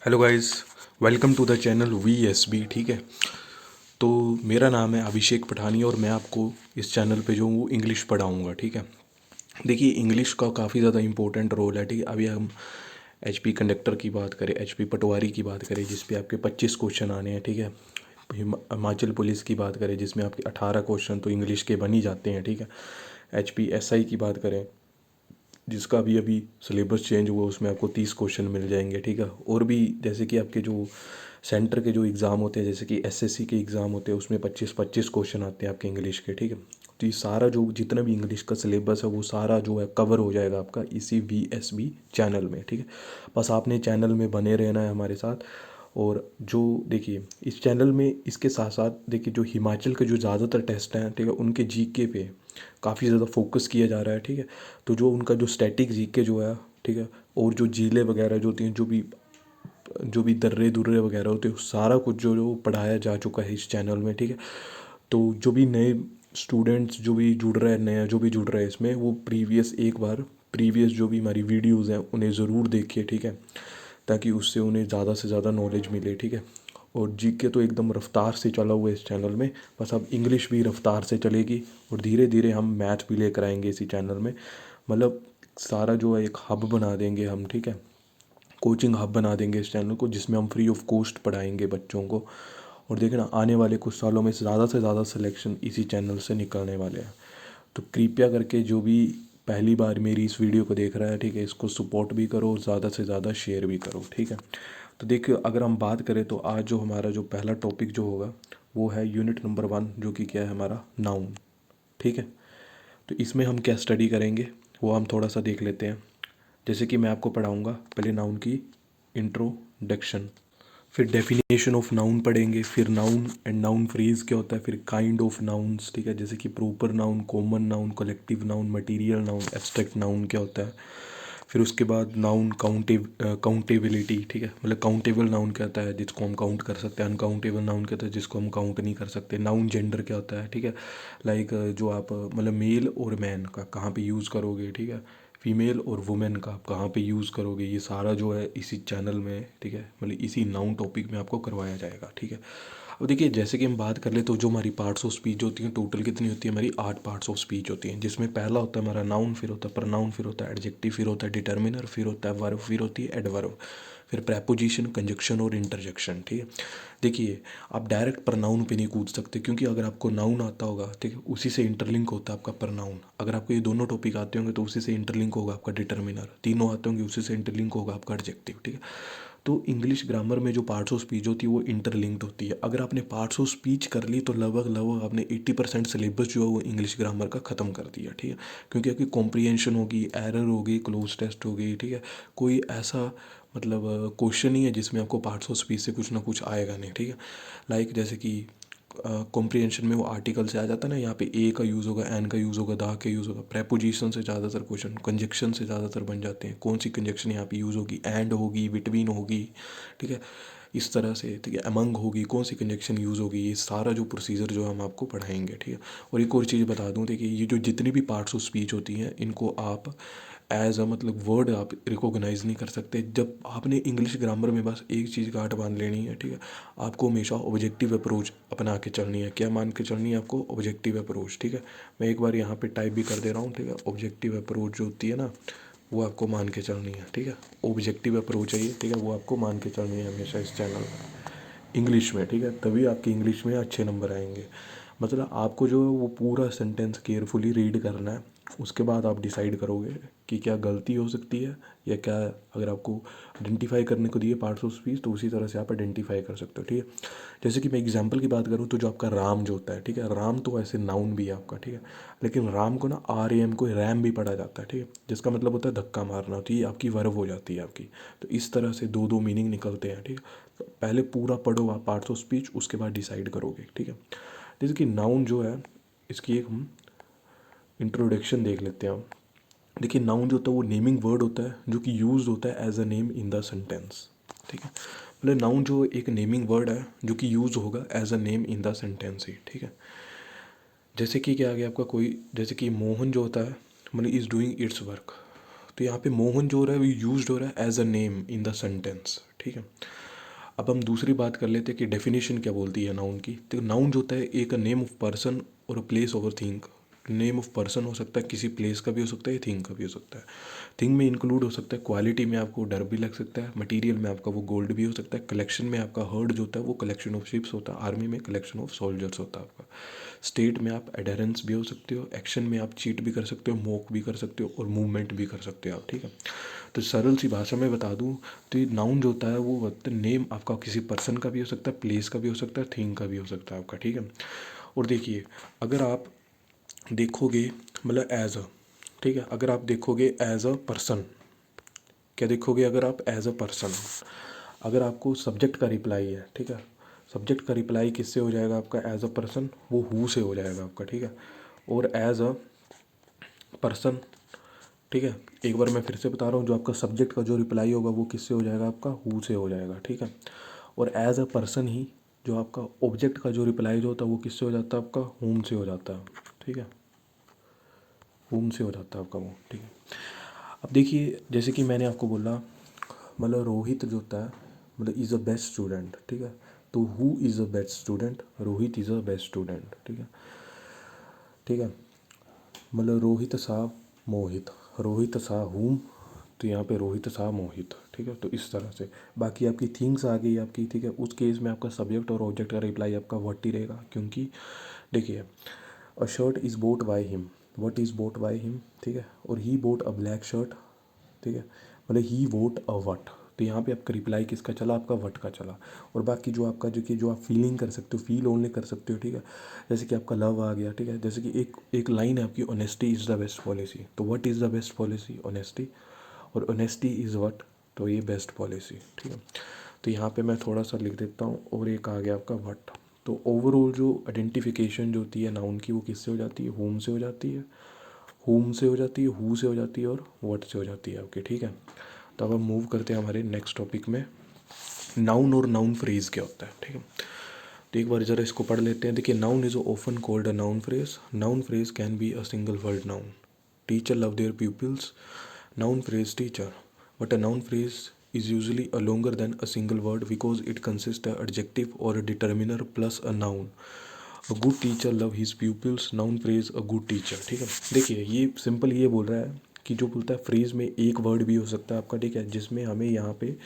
Hello guys, welcome to the channel VSB। ठीक है, तो मेरा नाम है अभिषेक पठानी और मैं आपको इस चैनल पे जो हूँ इंग्लिश पढ़ाऊँगा। ठीक है, देखिए इंग्लिश का काफ़ी ज़्यादा इंपॉर्टेंट रोल है। ठीक है, अभी हम HP कंडक्टर की बात करें, HP पटवारी की बात करें जिस पे आपके 25 क्वेश्चन आने हैं। ठीक है, हिमाचल पुलिस की बात करें जिसमें आपके 18 क्वेश्चन तो इंग्लिश के बन ही जाते हैं। ठीक है, HP SI की बात करें जिसका अभी अभी सिलेबस चेंज हुआ, उसमें आपको 30 क्वेश्चन मिल जाएंगे। ठीक है, और भी जैसे कि आपके जो सेंटर के जो एग्ज़ाम होते हैं, जैसे कि SSC के एग्ज़ाम होते हैं, उसमें 25-25 क्वेश्चन आते हैं आपके इंग्लिश के। ठीक है, तो ये सारा जो जितना भी इंग्लिश का सिलेबस है वो सारा जो है कवर हो जाएगा आपका इसी VSB चैनल में। ठीक है, बस आपने चैनल में बने रहना है हमारे साथ। और जो देखिए इस चैनल में इसके साथ साथ देखिए जो हिमाचल के जो ज़्यादातर टेस्ट हैं, ठीक है, उनके GK पे काफ़ी ज़्यादा फोकस किया जा रहा है। ठीक है, तो जो उनका जो स्टैटिक GK जो है, ठीक है, और जो जीले वगैरह जो होती हैं, जो भी दर्रे दुर्रे वगैरह होते हैं, सारा कुछ जो जो पढ़ाया जा चुका है इस चैनल में। ठीक है, तो जो भी नए स्टूडेंट्स जो भी जुड़ रहे हैं, नया जो भी जुड़ रहा है इसमें, वो एक बार प्रीवियस जो भी हमारी वीडियोज़ हैं उन्हें ज़रूर देखिए। ठीक है, ताकि उससे उन्हें ज़्यादा से ज़्यादा नॉलेज मिले। ठीक है, और GK तो एकदम रफ्तार से चला हुआ है इस चैनल में, बस अब इंग्लिश भी रफ्तार से चलेगी और धीरे धीरे हम मैथ भी लेकर आएंगे इसी चैनल में। मतलब सारा जो है एक हब बना देंगे हम। ठीक है, कोचिंग हब बना देंगे इस चैनल को, जिसमें हम फ्री ऑफ कॉस्ट पढ़ाएंगे बच्चों को। और देखना आने वाले कुछ सालों में से ज़्यादा सिलेक्शन इसी चैनल से निकलने वाले हैं। तो कृपया करके जो भी पहली बार मेरी इस वीडियो को देख रहा है, ठीक है, इसको सपोर्ट भी करो और ज़्यादा से ज़्यादा शेयर भी करो। ठीक है, तो देखिए अगर हम बात करें तो आज जो हमारा जो पहला टॉपिक जो होगा वो है यूनिट नंबर 1, जो कि क्या है हमारा नाउन। ठीक है, तो इसमें हम क्या स्टडी करेंगे वो हम थोड़ा सा देख लेते हैं। जैसे कि मैं आपको पढ़ाऊँगा पहले नाउन की इंट्रोडक्शन, फिर डेफिनेशन ऑफ नाउन पढ़ेंगे, फिर नाउन एंड नाउन फ्रेज क्या होता है, फिर काइंड ऑफ नाउन्स। ठीक है, जैसे कि proper noun, common noun, collective noun, material noun, abstract noun क्या होता है। फिर उसके बाद नाउन काउंटेबिलिटी। ठीक है, मतलब काउंटेबल नाउन क्या होता है जिसको हम काउंट कर सकते हैं, अनकाउंटेबल नाउन क्या होता है जिसको हम काउंट नहीं कर सकते। नाउन जेंडर क्या होता है, ठीक है, लाइक जो आप मतलब मेल और मैन का कहाँ पे यूज़ करोगे। ठीक है, फीमेल और वुमेन का आप कहाँ पे यूज़ करोगे, ये सारा जो है इसी चैनल में, ठीक है, मतलब इसी नाउन टॉपिक में आपको करवाया जाएगा। ठीक है, अब देखिए जैसे कि हम बात कर ले तो जो हमारी पार्ट्स ऑफ स्पीच होती हैं टोटल कितनी होती है, हमारी 8 पार्ट्स ऑफ स्पीच होती हैं, जिसमें पहला होता है हमारा नाउन, फिर होता है प्रनाउन, फिर होता है एडजेक्टिव, फिर होता है डिटर्मिनर, फिर होता है वर्ब, फिर होती है एडवर्ब, फिर प्रेपोजिशन, कंजक्शन और इंटरजेक्शन। ठीक है, देखिए आप डायरेक्ट प्रनाउन पे नहीं कूद सकते, क्योंकि अगर आपको नाउन आता होगा, ठीक है, उसी से इंटरलिंक होता है आपका प्रनाउन। अगर आपको ये दोनों टॉपिक आते होंगे तो उसी से इंटरलिंक होगा आपका डिटर्मिनर, तीनों आते होंगे उसी से इंटरलिंक होगा आपका एडजेक्टिव। ठीक है, तो इंग्लिश ग्रामर में जो पार्ट्स ऑफ स्पीच होती है वो इंटरलिंक्ड होती है। अगर आपने पार्ट्स ऑफ स्पीच कर ली तो लगभग लगभग आपने 80% सिलेबस जो है वो इंग्लिश ग्रामर का ख़त्म कर दिया। ठीक है, क्योंकि आपकी कॉम्प्रिहेंशन होगी, एरर होगी, क्लोज टेस्ट होगी। ठीक है, कोई ऐसा मतलब क्वेश्चन ही है जिसमें आपको पार्ट्स ऑफ स्पीच से कुछ ना कुछ आएगा नहीं। ठीक है, लाइक जैसे कि कॉम्प्रिहेंशन में वो आर्टिकल से आ जाता है ना, यहाँ पे ए का यूज़ होगा, एन का यूज़ होगा, दा का यूज़ होगा। प्रेपोजिशन से ज़्यादातर क्वेश्चन कंजक्शन से ज़्यादातर बन जाते हैं, कौन सी कंजक्शन यहाँ पे यूज़ होगी, एंड होगी, बिटवीन होगी। ठीक है, इस तरह से, ठीक है, अमंग होगी, कौन सी कंजक्शन यूज़ होगी, ये सारा जो प्रोसीजर जो हम आपको पढ़ाएंगे। ठीक है, और एक और चीज़ बता दूँ, देखिए ये जो जितनी भी पार्ट्स ऑफ स्पीच होती हैं इनको आप एज अ मतलब वर्ड आप रिकॉग्नाइज नहीं कर सकते। जब आपने इंग्लिश ग्रामर में बस एक चीज़ गांठ बांध लेनी है, ठीक है, आपको हमेशा ऑब्जेक्टिव अप्रोच अपना के चलनी है। क्या मान के चलनी है आपको? Objective approach. ठीक है, मैं एक बार यहाँ पे टाइप भी कर दे रहा हूँ। ठीक है, ऑब्जेक्टिव अप्रोच जो होती है ना वो आपको मान के चलनी है। ठीक है, ऑब्जेक्टिव अप्रोच है ये, ठीक है, वो आपको मान के चलनी है हमेशा इस चैनल में इंग्लिश में। ठीक है, तभी आपके इंग्लिश में अच्छे नंबर आएंगे। मतलब आपको जो है वो पूरा सेंटेंस केयरफुली रीड करना है, उसके बाद आप डिसाइड करोगे कि क्या गलती हो सकती है या क्या। अगर आपको आइडेंटिफाई करने को दिए पार्ट्स ऑफ स्पीच तो उसी तरह से आप आइडेंटिफाई कर सकते हो। ठीक है, जैसे कि मैं एग्जांपल की बात करूँ तो जो आपका राम जो होता है, ठीक है, राम तो ऐसे नाउन भी है आपका। ठीक है, लेकिन राम को ना RAM को रैम भी पढ़ा जाता है। ठीक है, जिसका मतलब होता है धक्का मारना, तो ये आपकी वर्ब हो जाती है आपकी। तो इस तरह से दो दो मीनिंग निकलते हैं। ठीक है, तो पहले पूरा पढ़ो आप पार्ट्स ऑफ स्पीच, उसके बाद डिसाइड करोगे। ठीक है, जैसे कि नाउन जो है इसकी एक हम इंट्रोडक्शन देख लेते हैं हम। देखिए नाउन जो होता है वो नेमिंग वर्ड होता है जो कि यूज होता है as a name in the sentence. ठीक है, मतलब नाउन जो एक नेमिंग वर्ड है जो कि यूज होगा as a name in the sentence ही। ठीक है, जैसे कि क्या आ गया आपका कोई, जैसे कि मोहन जो होता है मतलब इज़ डूइंग इट्स वर्क, तो यहाँ पे मोहन जो हो रहा है वो यूज हो रहा है as a name in the sentence. ठीक है। अब हम दूसरी बात कर लेते हैं कि डेफिनेशन क्या बोलती है नाउन की। तो नाउन जो होता है एक नेम ऑफ पर्सन और place over thing. Name of person हो सकता है, किसी प्लेस का भी हो सकता है, थिंग का भी हो सकता है। थिंग में इंक्लूड हो सकता है, क्वालिटी में आपको डर भी लग सकता है, मटेरियल में आपका वो गोल्ड भी हो सकता है, कलेक्शन में आपका हर्ड जो होता है वो कलेक्शन ऑफ शिप्स होता है, आर्मी में कलेक्शन ऑफ सोल्जर्स होता है आपका, स्टेट में आप एडहेरेंस भी हो सकते हो, एक्शन में आप चीट भी कर सकते हो, मोक भी कर सकते हो और मूवमेंट भी कर सकते हो आप, ठीक है। तो सरल सी भाषा में बता दूं तो ये नाउन जो होता है वो नेम आपका किसी पर्सन का भी हो सकता है, प्लेस का भी हो सकता है, थिंग का भी हो सकता है आपका, ठीक है। और देखिए अगर आप देखोगे मतलब एज अ, ठीक है, अगर आप देखोगे एज अ पर्सन, क्या देखोगे अगर आप एज अ पर्सन, अगर आपको सब्जेक्ट का रिप्लाई है, ठीक है, सब्जेक्ट का रिप्लाई किससे हो जाएगा आपका एज अ पर्सन, वो हु से हो जाएगा आपका, ठीक है। और एज अ पर्सन, ठीक है, एक बार मैं फिर से बता रहा हूँ, जो आपका सब्जेक्ट का जो रिप्लाई होगा वो किससे हो जाएगा आपका हु से हो जाएगा, ठीक है। और एज अ पर्सन ही जो आपका ऑब्जेक्ट का जो रिप्लाई जो होता है वो किससे हो जाता है आपका हुम से हो जाता है, ठीक है, हुम से हो जाता है आपका वो, ठीक है। अब देखिए जैसे कि मैंने आपको बोला मतलब रोहित जो होता है मतलब इज़ अ बेस्ट स्टूडेंट, ठीक है। तो who is a best student, Rohit is a best student, ठीक है, ठीक है। मतलब रोहित सा मोहित, रोहित सा हुम, तो यहाँ पे रोहित सा मोहित, ठीक है। तो इस तरह से बाकी आपकी थिंग्स आ गई आपकी, ठीक है। उस केस में आपका सब्जेक्ट और ऑब्जेक्ट का रिप्लाई आपका व्हाट ही रहेगा, क्योंकि देखिए a shirt is bought by him, what is bought by him, ठीक है। और he bought a black shirt, ठीक है, मतलब ही वोट अ वट, तो यहाँ पे आपका रिप्लाई किसका चला आपका वट का चला। और बाकी जो आपका जो कि जो आप फीलिंग कर सकते हो, फील ओनली कर सकते हो, ठीक है, जैसे कि आपका लव आ गया, ठीक है, जैसे कि एक लाइन है आपकी honesty is the best policy, तो what is the best policy honesty, और ऑनेस्टी इज़ व्हाट, तो ये बेस्ट पॉलिसी, ठीक है। तो यहाँ पे मैं थोड़ा सा लिख देता हूँ, और एक आ गया आपका व्हाट। तो ओवरऑल जो आइडेंटिफिकेशन जो होती है नाउन की वो किससे हो जाती है, होम से हो जाती है, होम से हो जाती है, हु से हो जाती है और व्हाट से हो जाती है आपकी, ठीक है। तो अब हम मूव करते हैं हमारे नेक्स्ट टॉपिक में, नाउन और नाउन फ्रेज क्या होता है, ठीक है। तो एक बार जरा इसको पढ़ लेते हैं। देखिए noun is often called a noun phrase, noun phrase can be a single word noun, teacher love their pupils, noun phrase teacher, but a noun phrase is usually a longer than a single word because it consists an adjective or a determiner plus a noun. A good teacher love his pupils, noun phrase a good teacher, ठीक है। देखिए ये simple ये बोल रहा है कि जो बोलता है फ्रेज में एक वर्ड भी हो सकता है आपका, ठीक है, जिसमें हमें यहाँ पे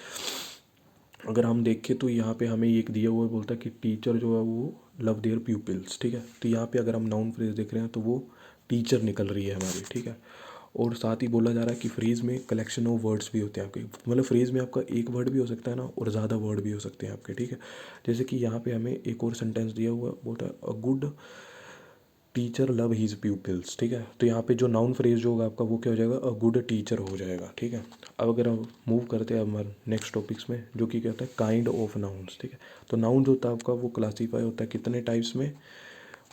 अगर हम देखें तो यहाँ पे हमें एक दिया हुआ है, बोलता है कि टीचर जो है वो लव देयर प्यूपिल्स, ठीक है। तो यहाँ पे अगर हम नाउन फ्रेज देख रहे हैं तो वो टीचर निकल रही है हमारी, ठीक है। और साथ ही बोला जा रहा है कि फ्रेज में कलेक्शन ऑफ वर्ड्स भी होते हैं आपके, मतलब फ्रेज में आपका एक वर्ड भी हो सकता है ना और ज़्यादा वर्ड भी हो सकते हैं आपके, ठीक है। जैसे कि यहाँ पे हमें एक और सेंटेंस दिया हुआ बोलता है a good teacher love his pupils, ठीक है। तो यहाँ पे जो नाउन फ्रेज जो होगा आपका वो क्या हो जाएगा अ गुड टीचर हो जाएगा, ठीक है। अब अगर हम मूव करते हैं हमारे नेक्स्ट टॉपिक्स में जो कि क्या होता है काइंड ऑफ नाउन्स, ठीक है। तो नाउन जो होता है आपका वो क्लासीफाई होता है कितने टाइप्स में,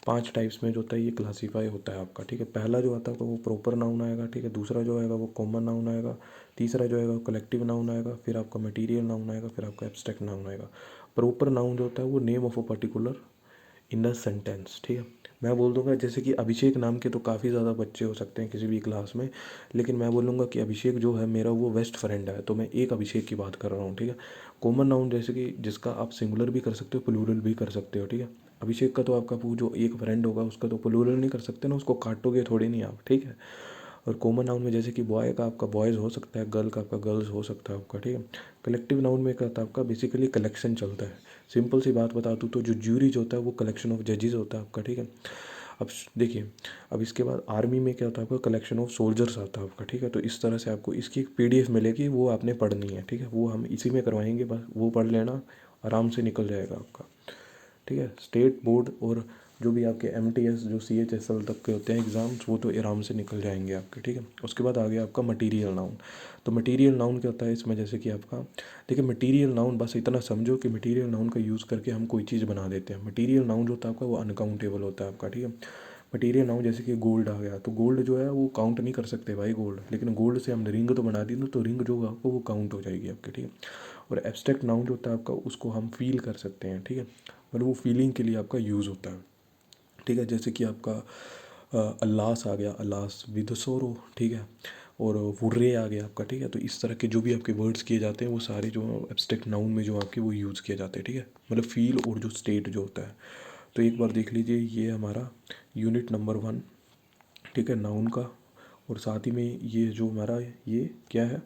5 टाइप्स में जो होता है ये क्लासीफाई होता है आपका, ठीक है। पहला जो आता है आपका वो प्रॉपर नाउन आएगा, ठीक है। दूसरा जो आएगा वो कॉमन नाउन आएगा, तीसरा जो आएगा वो कलेक्टिव नाउन आएगा, फिर आपका मटीरियल नाउन आएगा, फिर आपका एब्स्ट्रैक्ट नाउन आएगा। प्रॉपर नाउन जो होता है वो name of a particular in the sentence, ठीक है। मैं बोल दूंगा जैसे कि अभिषेक नाम के तो काफ़ी ज़्यादा बच्चे हो सकते हैं किसी भी क्लास में, लेकिन मैं बोलूँगा कि अभिषेक जो है मेरा वो बेस्ट फ्रेंड है, तो मैं एक अभिषेक की बात कर रहा हूँ, ठीक है। कॉमन नाउन जैसे कि जिसका आप सिंगुलर भी कर सकते हो प्लूरल भी कर सकते हो, ठीक है। अभिषेक का तो आपका वो जो एक फ्रेंड होगा उसका तो प्लूरल नहीं कर सकते ना, उसको काटोगे थोड़ी नहीं आप, ठीक है। और कॉमन नाउन में जैसे कि बॉय का आपका बॉयज़ हो सकता है, गर्ल का आपका गर्ल्स हो सकता है आपका, ठीक है। कलेक्टिव नाउन में क्या होता है आपका बेसिकली कलेक्शन चलता है। सिंपल सी बात बता दूँ तो जो ज्यूरी जो होता है वो कलेक्शन ऑफ जजेस होता है आपका, ठीक है। अब देखिए अब इसके बाद आर्मी में क्या होता है आपका कलेक्शन ऑफ सोल्जर्स आता है आपका, ठीक है। तो इस तरह से आपको इसकी एक पीडीएफ मिलेगी, वो आपने पढ़नी है, ठीक है। वो हम इसी में करवाएंगे, बस वो पढ़ लेना, आराम से निकल जाएगा आपका, ठीक है। स्टेट बोर्ड और जो भी आपके एमटीएस जो सीएचएसएल तक के होते हैं एग्ज़ाम्स वो तो आराम से निकल जाएंगे आपके, ठीक है। उसके बाद आ गया आपका मटीरियल नाउन। तो मटीरियल नाउन क्या होता है इसमें जैसे कि आपका देखिए मटीरियल नाउन बस इतना समझो कि मटीरियल नाउन का यूज़ करके हम कोई चीज़ बना देते हैं। मटीरियल नाउन जो होता है आपका वो अनकाउंटेबल होता है आपका, ठीक है। मटीरियल नाउन जैसे कि गोल्ड आ गया, तो गोल्ड जो है वो काउंट नहीं कर सकते भाई गोल्ड, लेकिन गोल्ड से हमने रिंग तो बना दी ना, तो रिंग जो होगा आपको वो काउंट हो जाएगी आपके, ठीक है। और एब्स्ट्रैक्ट नाउन जो होता है आपका उसको हम फील कर सकते हैं, ठीक है, मतलब वो फीलिंग के लिए आपका यूज़ होता है, ठीक है। जैसे कि आपका अल्लास आ गया, अल्लास विद सोरो, ठीक है। और वुर्रे आ गया आपका, ठीक है। तो इस तरह के जो भी आपके वर्ड्स किए जाते हैं वो सारे जो एब्स्ट्रैक्ट नाउन में जो आपके वो यूज़ किए जाते हैं, ठीक है। मतलब फील और जो स्टेट जो होता है। तो एक बार देख लीजिए, ये हमारा यूनिट नंबर 1, ठीक है, नाउन का। और साथ ही में ये जो हमारा ये क्या है,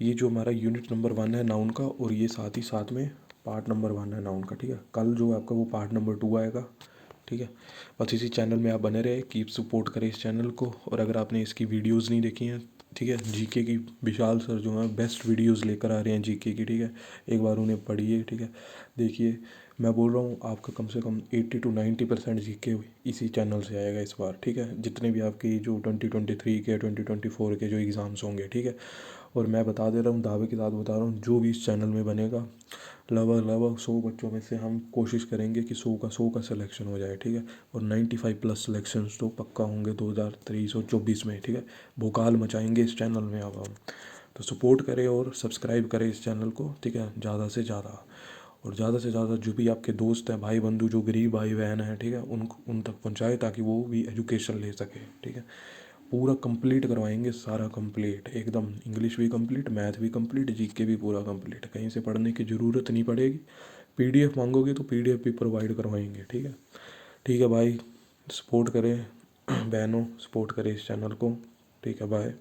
ये जो हमारा यूनिट नंबर 1 है नाउन का, और ये साथ ही साथ में पार्ट नंबर 1 है नाउन का, ठीक है। कल जो आपका वो पार्ट नंबर 2 आएगा, ठीक है। बस इसी चैनल में आप बने रहे, कीप सपोर्ट करें इस चैनल को। और अगर आपने इसकी वीडियोस नहीं देखी हैं, ठीक है, जीके की विशाल सर जो है बेस्ट वीडियोस लेकर आ रहे हैं जीके की, ठीक है। एक बार उन्हें पढ़िए, ठीक है। देखिए, मैं बोल रहा हूँ आपका कम से कम 80 to 90% जीके इसी चैनल से आएगा इस बार, ठीक है। जितने भी आपकी जो 2023 के 2024 के जो एग्ज़ाम्स होंगे, ठीक है। और मैं बता दे रहा हूँ, दावे के साथ बता रहा हूँ, जो भी इस चैनल में बनेगा लगभग 100 बच्चों में से हम कोशिश करेंगे कि 100 का सिलेक्शन हो जाए, ठीक है। और 95+ सिलेक्शन तो पक्का होंगे 2023 और 24 में, ठीक है। भोकाल मचाएंगे इस चैनल में अब हम। तो सपोर्ट करें और सब्सक्राइब करें इस चैनल को, ठीक है, ज़्यादा से ज़्यादा। और ज़्यादा से ज़्यादा जो भी आपके दोस्त हैं, भाई बंधु, जो गरीब भाई बहन हैं, ठीक है, उन तक पहुँचाए ताकि वो भी एजुकेशन ले सके, ठीक है। पूरा कंप्लीट करवाएंगे, सारा कंप्लीट एकदम, इंग्लिश भी कंप्लीट, मैथ भी कंप्लीट, जीके भी पूरा कंप्लीट, कहीं से पढ़ने की ज़रूरत नहीं पड़ेगी। पीडीएफ मांगोगे तो पीडीएफ भी प्रोवाइड करवाएंगे, ठीक है। ठीक है भाई, सपोर्ट करें बहनों, सपोर्ट करें इस चैनल को, ठीक है, बाय।